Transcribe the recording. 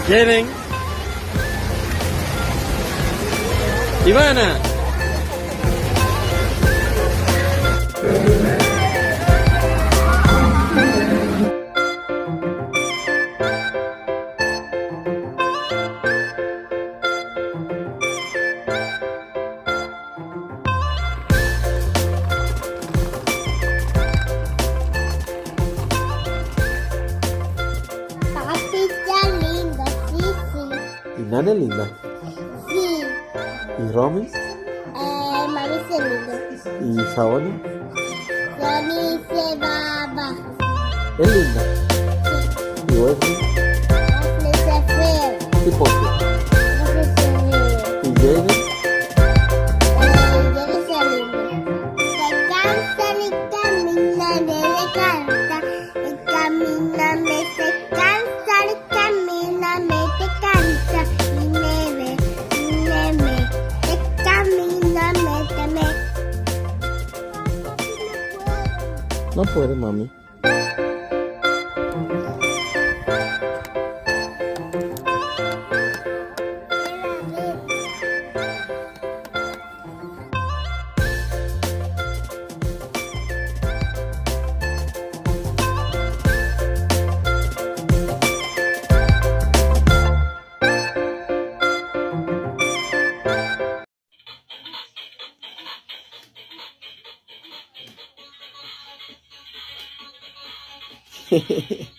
¿Quieren? Ivana. Papita linda, sí, sí. ¿Y Nana es linda? Sí, ¿Y Romy? mami se lindo. ¿Y Saoni? Johnny se va abajo. ¿Es linda? ¿Y Wesley? Ashley se fue. ¿Y Poppy? No se fue. ¿Y Jaden? Johnny se lindo. Se cansa y camina, me canta. Y camina, me se cansa y camina, me te canta. Y me, te camina, me te me. No puede, mami. Jejeje.